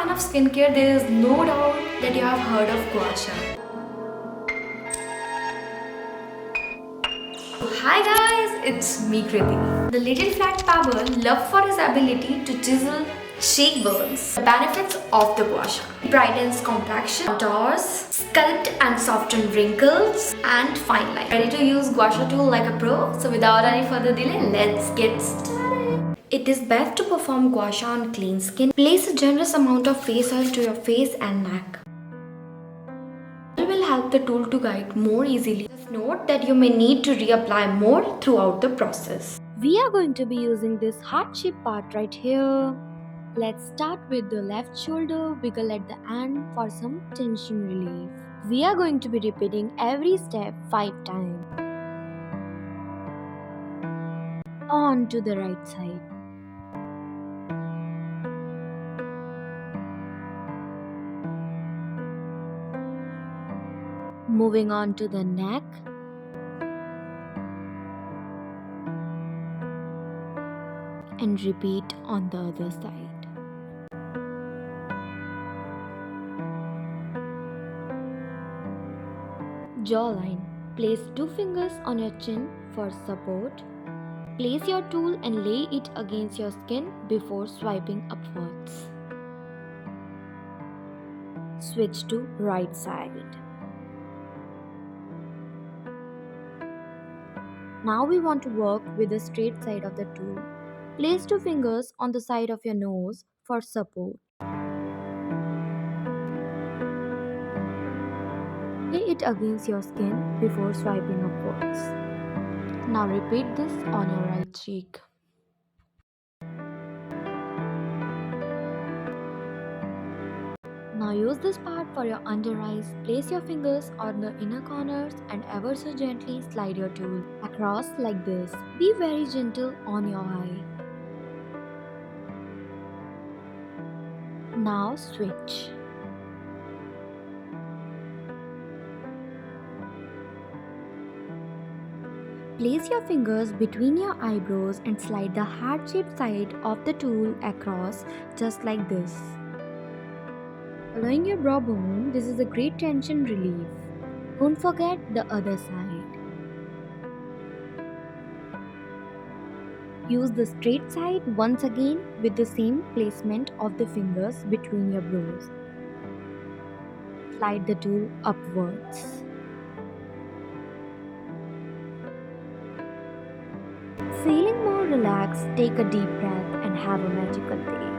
fan of skincare, there is no doubt that you have heard of gua sha. Hi guys, it's me Kriti. The little flat pebble loved for his ability to chisel cheekbones. The benefits of the gua sha: it brightens complexion, contours, sculpt and soften wrinkles, and fine line. Ready to use gua sha tool like a pro? So without any further delay, let's get started. It is best to perform gua sha on clean skin. Place a generous amount of face oil to your face and neck. It will help the tool to guide more easily. Just note that you may need to reapply more throughout the process. We are going to be using this heart shape part right here. Let's start with the left shoulder wiggle at the end for some tension relief. We are going to be repeating every step 5 times. On to the right side. Moving on to the neck. And repeat on the other side. Jawline. Place 2 fingers on your chin for support. Place your tool and lay it against your skin before swiping upwards. Switch to right side. Now we want to work with the straight side of the tool. Place 2 fingers on the side of your nose for support. Lay it against your skin before swiping upwards. Now repeat this on your right cheek. Now use this part for your under eyes. Place your fingers on the inner corners and ever so gently slide your tool across like this. Be very gentle on your eye. Now switch. Place your fingers between your eyebrows and slide the heart-shaped side of the tool across just like this. Allowing your brow bone, this is a great tension relief. Don't forget the other side. Use the straight side once again with the same placement of the fingers between your brows. Slide the tool upwards. Feeling more relaxed, take a deep breath and have a magical day.